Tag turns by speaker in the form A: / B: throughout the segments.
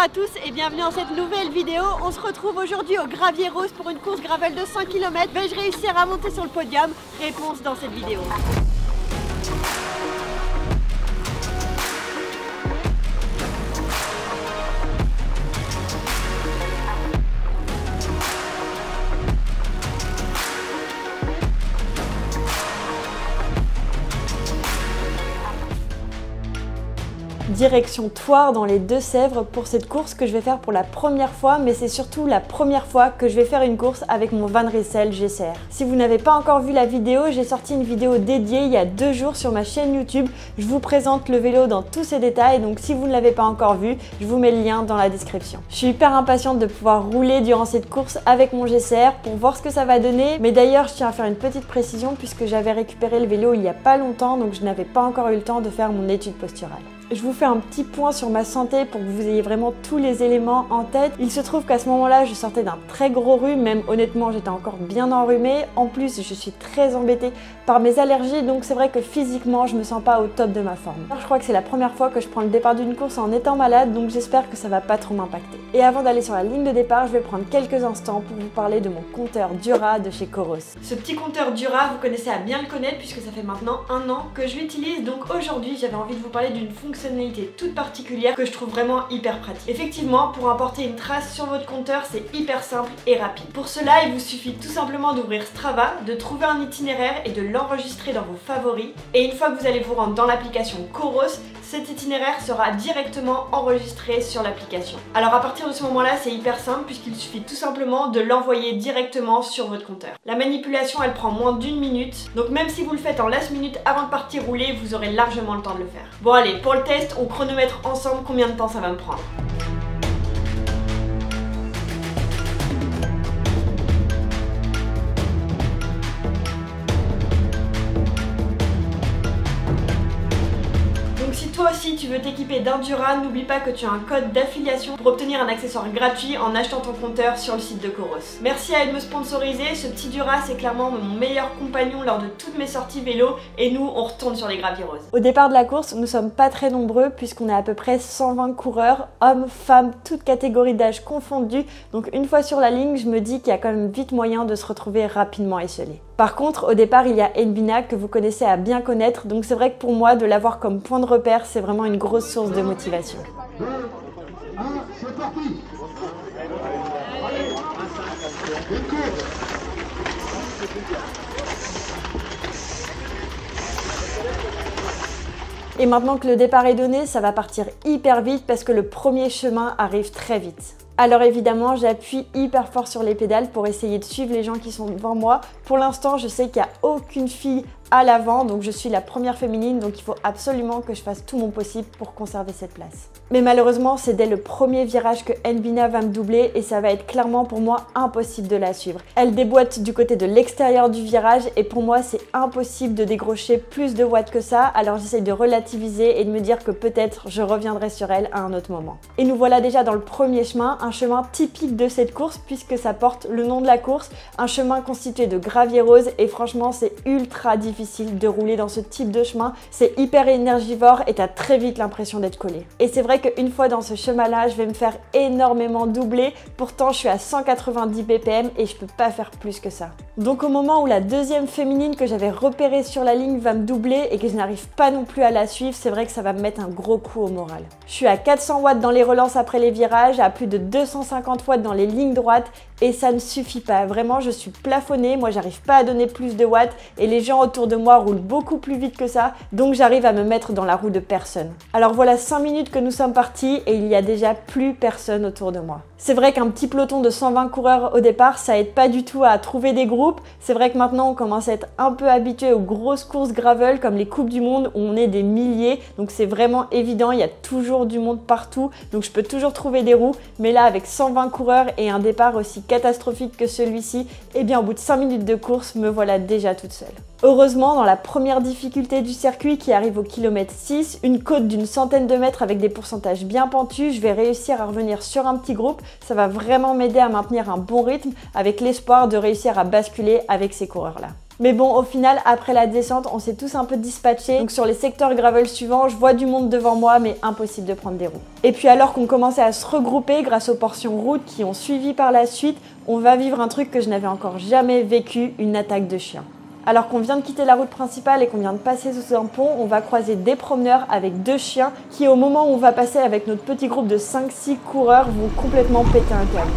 A: à tous et bienvenue dans cette nouvelle vidéo. On se retrouve aujourd'hui au Gravier Rose pour une course gravel de 5 km. Vais-je réussir à monter sur le podium? Réponse dans cette vidéo. Direction Thouars dans les Deux-Sèvres pour cette course que je vais faire pour la première fois, mais c'est surtout la première fois que je vais faire une course avec mon Van Rissel GCR. Si vous n'avez pas encore vu la vidéo, j'ai sorti une vidéo dédiée il y a 2 jours sur ma chaîne YouTube. Je vous présente le vélo dans tous ses détails, donc si vous ne l'avez pas encore vu, je vous mets le lien dans la description. Je suis hyper impatiente de pouvoir rouler durant cette course avec mon GCR pour voir ce que ça va donner, mais d'ailleurs je tiens à faire une petite précision puisque j'avais récupéré le vélo il y a pas longtemps, donc je n'avais pas encore eu le temps de faire mon étude posturale. Je vous fais un petit point sur ma santé pour que vous ayez vraiment tous les éléments en tête. Il se trouve qu'à ce moment-là, je sortais d'un très gros rhume, même honnêtement, j'étais encore bien enrhumée. En plus, je suis très embêtée par mes allergies, donc c'est vrai que physiquement, je me sens pas au top de ma forme. Je crois que c'est la première fois que je prends le départ d'une course en étant malade, donc j'espère que ça va pas trop m'impacter. Et avant d'aller sur la ligne de départ, je vais prendre quelques instants pour vous parler de mon compteur Dura de chez Coros. Ce petit compteur Dura, vous connaissez à bien le connaître puisque ça fait maintenant 1 an que je l'utilise, donc aujourd'hui, j'avais envie de vous parler d'une fonctionnalité toute particulière que je trouve vraiment hyper pratique. Effectivement, pour importer une trace sur votre compteur, c'est hyper simple et rapide. Pour cela, il vous suffit tout simplement d'ouvrir Strava, de trouver un itinéraire et de l'enregistrer dans vos favoris. Et une fois que vous allez vous rendre dans l'application Coros, cet itinéraire sera directement enregistré sur l'application. Alors à partir de ce moment-là, c'est hyper simple puisqu'il suffit tout simplement de l'envoyer directement sur votre compteur. La manipulation, elle prend moins d'1 minute, donc même si vous le faites en last minute avant de partir rouler, vous aurez largement le temps de le faire. Bon allez, pour le test, on chronomètre ensemble combien de temps ça va me prendre. Si toi aussi tu veux t'équiper d'un Dura, n'oublie pas que tu as un code d'affiliation pour obtenir un accessoire gratuit en achetant ton compteur sur le site de Coros. Merci à elle de me sponsoriser, ce petit Dura c'est clairement mon meilleur compagnon lors de toutes mes sorties vélo et nous on retourne sur les graviers roses. Au départ de la course, nous sommes pas très nombreux puisqu'on est à peu près 120 coureurs, hommes, femmes, toutes catégories d'âge confondues, donc une fois sur la ligne, je me dis qu'il y a quand même vite moyen de se retrouver rapidement esselé. Par contre, au départ, il y a Nbina que vous connaissez à bien connaître, donc c'est vrai que pour moi, de l'avoir comme point de repère, c'est vraiment une grosse source de motivation.
B: 2, 1, c'est parti.
A: Et maintenant que le départ est donné, ça va partir hyper vite parce que le premier chemin arrive très vite. Alors évidemment, j'appuie hyper fort sur les pédales pour essayer de suivre les gens qui sont devant moi. Pour l'instant, je sais qu'il n'y a aucune fille à l'avant, donc je suis la première féminine, donc il faut absolument que je fasse tout mon possible pour conserver cette place. Mais malheureusement, c'est dès le premier virage que Nbina va me doubler et ça va être clairement pour moi impossible de la suivre. Elle déboîte du côté de l'extérieur du virage et pour moi, c'est impossible de décrocher plus de watts que ça, alors j'essaye de relativiser et de me dire que peut-être je reviendrai sur elle à un autre moment. Et nous voilà déjà dans le premier chemin, un chemin typique de cette course puisque ça porte le nom de la course, un chemin constitué de graviers roses et franchement, c'est ultra difficile de rouler dans ce type de chemin, c'est hyper énergivore et t'as très vite l'impression d'être collé. Et c'est vrai qu'une fois dans ce chemin-là, je vais me faire énormément doubler, pourtant je suis à 190 BPM et je peux pas faire plus que ça. Donc au moment où la deuxième féminine que j'avais repérée sur la ligne va me doubler et que je n'arrive pas non plus à la suivre, c'est vrai que ça va me mettre un gros coup au moral. Je suis à 400 watts dans les relances après les virages, à plus de 250 watts dans les lignes droites et ça ne suffit pas. Vraiment, je suis plafonnée, moi j'arrive pas à donner plus de watts et les gens autour de moi roulent beaucoup plus vite que ça, donc j'arrive à me mettre dans la roue de personne. Alors voilà 5 minutes que nous sommes partis et il y a déjà plus personne autour de moi. C'est vrai qu'un petit peloton de 120 coureurs au départ, ça aide pas du tout à trouver des groupes. C'est vrai que maintenant on commence à être un peu habitué aux grosses courses gravel comme les Coupes du Monde où on est des milliers, donc c'est vraiment évident, il y a toujours du monde partout, donc je peux toujours trouver des roues, mais là avec 120 coureurs et un départ aussi catastrophique que celui-ci, eh bien au bout de 5 minutes de course, me voilà déjà toute seule. Heureusement, dans la première difficulté du circuit qui arrive au kilomètre 6, une côte d'une centaine de mètres avec des pourcentages bien pentus, je vais réussir à revenir sur un petit groupe. Ça va vraiment m'aider à maintenir un bon rythme avec l'espoir de réussir à basculer avec ces coureurs-là. Mais bon, au final, après la descente, on s'est tous un peu dispatchés. Donc sur les secteurs gravel suivants, je vois du monde devant moi, mais impossible de prendre des roues. Et puis alors qu'on commençait à se regrouper grâce aux portions route qui ont suivi par la suite, on va vivre un truc que je n'avais encore jamais vécu, une attaque de chiens. Alors qu'on vient de quitter la route principale et qu'on vient de passer sous un pont, on va croiser des promeneurs avec 2 chiens qui, au moment où on va passer avec notre petit groupe de 5-6 coureurs, vont complètement péter un câble.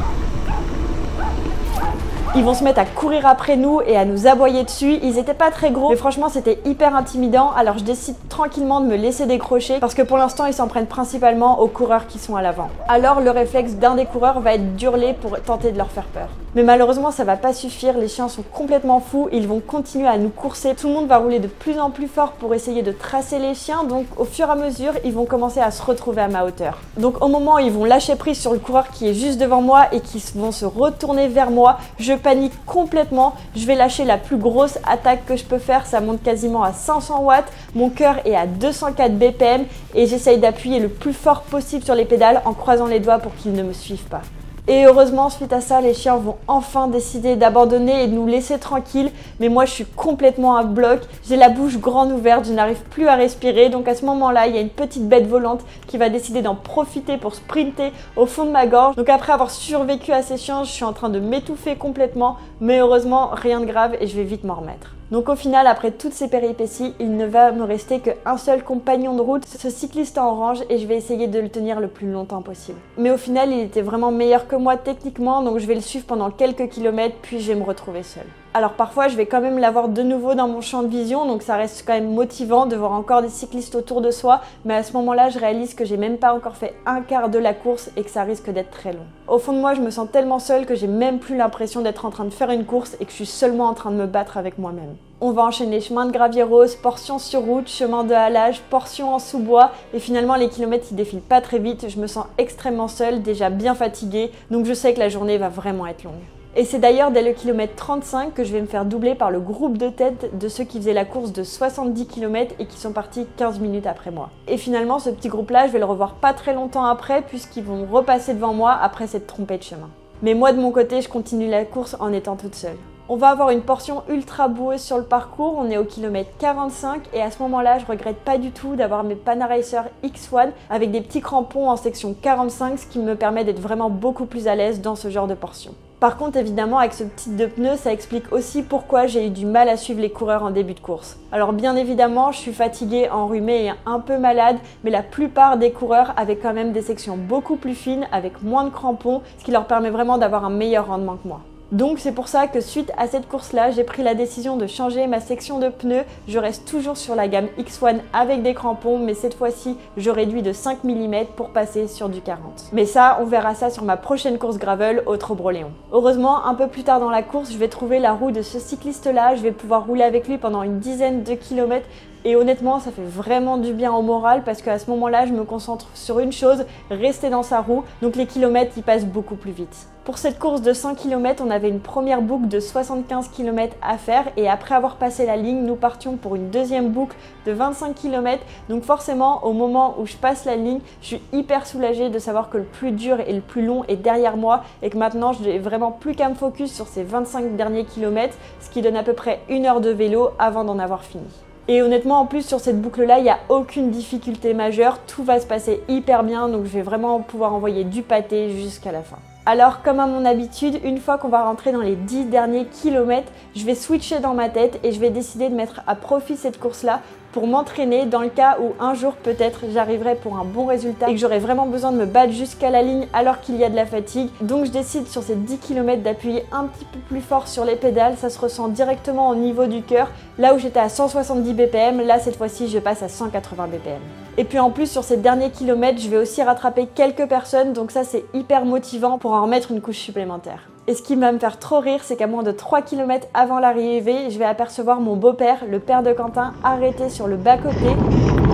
A: Ils vont se mettre à courir après nous et à nous aboyer dessus. Ils étaient pas très gros, mais franchement c'était hyper intimidant. Alors je décide tranquillement de me laisser décrocher parce que pour l'instant ils s'en prennent principalement aux coureurs qui sont à l'avant. Alors le réflexe d'un des coureurs va être d'hurler pour tenter de leur faire peur. Mais malheureusement ça va pas suffire, les chiens sont complètement fous, ils vont continuer à nous courser. Tout le monde va rouler de plus en plus fort pour essayer de tracer les chiens, donc au fur et à mesure ils vont commencer à se retrouver à ma hauteur. Donc au moment où ils vont lâcher prise sur le coureur qui est juste devant moi et qui vont se retourner vers moi, je panique complètement, je vais lâcher la plus grosse attaque que je peux faire, ça monte quasiment à 500 watts, mon cœur est à 204 BPM et j'essaye d'appuyer le plus fort possible sur les pédales en croisant les doigts pour qu'ils ne me suivent pas. Et heureusement, suite à ça, les chiens vont enfin décider d'abandonner et de nous laisser tranquilles. Mais moi, je suis complètement à bloc. J'ai la bouche grande ouverte, je n'arrive plus à respirer. Donc à ce moment-là, il y a une petite bête volante qui va décider d'en profiter pour sprinter au fond de ma gorge. Donc après avoir survécu à ces chiens, je suis en train de m'étouffer complètement. Mais heureusement, rien de grave et je vais vite m'en remettre. Donc au final, après toutes ces péripéties, il ne va me rester qu'un seul compagnon de route, ce cycliste en orange, et je vais essayer de le tenir le plus longtemps possible. Mais au final, il était vraiment meilleur que moi techniquement, donc je vais le suivre pendant quelques kilomètres, puis je vais me retrouver seule. Alors parfois, je vais quand même l'avoir de nouveau dans mon champ de vision, donc ça reste quand même motivant de voir encore des cyclistes autour de soi, mais à ce moment-là, je réalise que j'ai même pas encore fait un quart de la course et que ça risque d'être très long. Au fond de moi, je me sens tellement seule que j'ai même plus l'impression d'être en train de faire une course et que je suis seulement en train de me battre avec moi-même. On va enchaîner chemin de gravier rose, portion sur route, chemin de halage, portion en sous-bois et finalement les kilomètres ils défilent pas très vite, je me sens extrêmement seule, déjà bien fatiguée, donc je sais que la journée va vraiment être longue. Et c'est d'ailleurs dès le kilomètre 35 que je vais me faire doubler par le groupe de tête de ceux qui faisaient la course de 70 km et qui sont partis 15 minutes après moi. Et finalement ce petit groupe-là, je vais le revoir pas très longtemps après puisqu'ils vont repasser devant moi après s'être trompés de chemin. Mais moi de mon côté, je continue la course en étant toute seule. On va avoir une portion ultra boueuse sur le parcours, on est au kilomètre 45 et à ce moment-là, je regrette pas du tout d'avoir mes Panaracer X1 avec des petits crampons en section 45, ce qui me permet d'être vraiment beaucoup plus à l'aise dans ce genre de portion. Par contre, évidemment, avec ce type de pneus, ça explique aussi pourquoi j'ai eu du mal à suivre les coureurs en début de course. Alors bien évidemment, je suis fatiguée, enrhumée et un peu malade, mais la plupart des coureurs avaient quand même des sections beaucoup plus fines, avec moins de crampons, ce qui leur permet vraiment d'avoir un meilleur rendement que moi. Donc c'est pour ça que suite à cette course-là, j'ai pris la décision de changer ma section de pneus. Je reste toujours sur la gamme X1 avec des crampons, mais cette fois-ci, je réduis de 5 mm pour passer sur du 40. Mais ça, on verra ça sur ma prochaine course gravel au Trobroléon. Heureusement, un peu plus tard dans la course, je vais trouver la roue de ce cycliste-là. Je vais pouvoir rouler avec lui pendant une dizaine de kilomètres. Et honnêtement, ça fait vraiment du bien au moral parce qu'à ce moment-là, je me concentre sur une chose, rester dans sa roue. Donc les kilomètres, ils passent beaucoup plus vite. Pour cette course de 100 km, on avait une première boucle de 75 km à faire et après avoir passé la ligne, nous partions pour une deuxième boucle de 25 km. Donc forcément, au moment où je passe la ligne, je suis hyper soulagée de savoir que le plus dur et le plus long est derrière moi et que maintenant, je n'ai vraiment plus qu'à me focus sur ces 25 derniers kilomètres, ce qui donne à peu près 1 heure de vélo avant d'en avoir fini. Et honnêtement, en plus, sur cette boucle-là, il n'y a aucune difficulté majeure. Tout va se passer hyper bien, donc je vais vraiment pouvoir envoyer du pâté jusqu'à la fin. Alors, comme à mon habitude, une fois qu'on va rentrer dans les 10 derniers kilomètres, je vais switcher dans ma tête et je vais décider de mettre à profit cette course-là pour m'entraîner dans le cas où un jour peut-être j'arriverai pour un bon résultat et que j'aurai vraiment besoin de me battre jusqu'à la ligne alors qu'il y a de la fatigue. Donc je décide sur ces 10 km d'appuyer un petit peu plus fort sur les pédales, ça se ressent directement au niveau du cœur. Là où j'étais à 170 BPM, là cette fois-ci je passe à 180 BPM. Et puis en plus sur ces derniers kilomètres, je vais aussi rattraper quelques personnes, donc ça c'est hyper motivant pour en remettre une couche supplémentaire. Et ce qui va me faire trop rire, c'est qu'à moins de 3 km avant l'arrivée, je vais apercevoir mon beau-père, le père de Quentin, arrêté sur le bas-côté.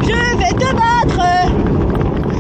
C: Je vais te battre!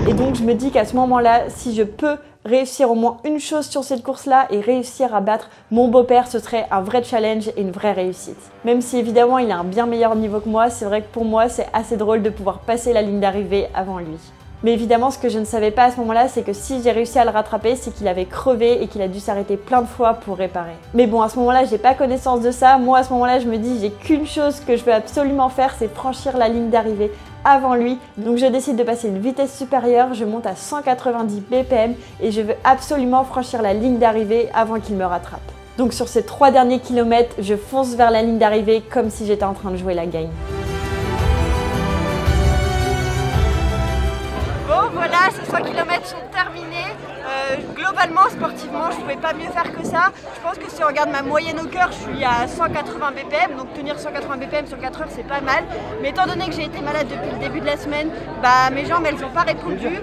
A: Et donc je me dis qu'à ce moment-là, si je peux réussir au moins une chose sur cette course-là et réussir à battre mon beau-père, ce serait un vrai challenge et une vraie réussite. Même si évidemment il a un bien meilleur niveau que moi, c'est vrai que pour moi c'est assez drôle de pouvoir passer la ligne d'arrivée avant lui. Mais évidemment, ce que je ne savais pas à ce moment-là, c'est que si j'ai réussi à le rattraper, c'est qu'il avait crevé et qu'il a dû s'arrêter plein de fois pour réparer. Mais bon, à ce moment-là, j'ai pas connaissance de ça. Moi, à ce moment-là, je me dis, j'ai qu'une chose que je veux absolument faire, c'est franchir la ligne d'arrivée avant lui. Donc je décide de passer une vitesse supérieure, je monte à 190 BPM et je veux absolument franchir la ligne d'arrivée avant qu'il me rattrape. Donc sur ces 3 derniers kilomètres, je fonce vers la ligne d'arrivée comme si j'étais en train de jouer la game.
C: Bon voilà, ces 100 km sont terminés. Globalement, sportivement, je ne pouvais pas mieux faire que ça. Je pense que si on regarde ma moyenne au cœur, je suis à 180 BPM, donc tenir 180 BPM sur 4 heures, c'est pas mal. Mais étant donné que j'ai été malade depuis le début de la semaine, mes jambes, elles n'ont pas répondu.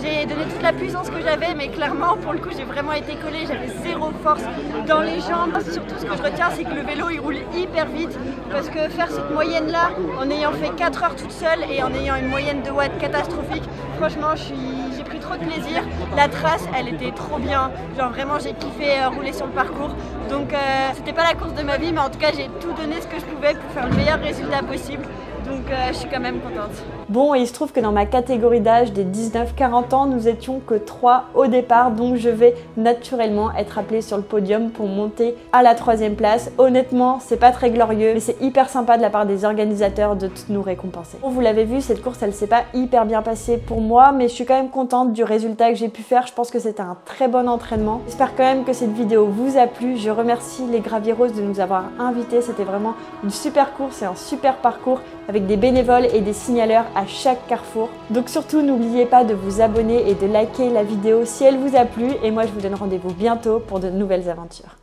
C: J'ai donné toute la puissance que j'avais, mais clairement, pour le coup, j'ai vraiment été collée. J'avais zéro force dans les jambes. Surtout, ce que je retiens, c'est que le vélo, il roule hyper vite. Parce que faire cette moyenne-là, en ayant fait 4 heures toute seule et en ayant une moyenne de watts catastrophique, franchement, j'ai pris trop de plaisir. La trace, elle était trop bien. Genre vraiment, j'ai kiffé rouler sur le parcours. Donc, c'était pas la course de ma vie, mais en tout cas, j'ai tout donné ce que je pouvais pour faire le meilleur résultat possible. Donc je suis quand même contente.
A: Bon, et il se trouve que dans ma catégorie d'âge des 19-40 ans, nous étions que 3 au départ, donc je vais naturellement être appelée sur le podium pour monter à la 3e place. Honnêtement, c'est pas très glorieux, mais c'est hyper sympa de la part des organisateurs de nous récompenser. Bon, vous l'avez vu, cette course, elle s'est pas hyper bien passée pour moi, mais je suis quand même contente du résultat que j'ai pu faire. Je pense que c'était un très bon entraînement. J'espère quand même que cette vidéo vous a plu. Je remercie les Gravier Roses de nous avoir invités. C'était vraiment une super course et un super parcours avec des bénévoles et des signaleurs à chaque carrefour. Donc surtout, n'oubliez pas de vous abonner et de liker la vidéo si elle vous a plu. Et moi, je vous donne rendez-vous bientôt pour de nouvelles aventures.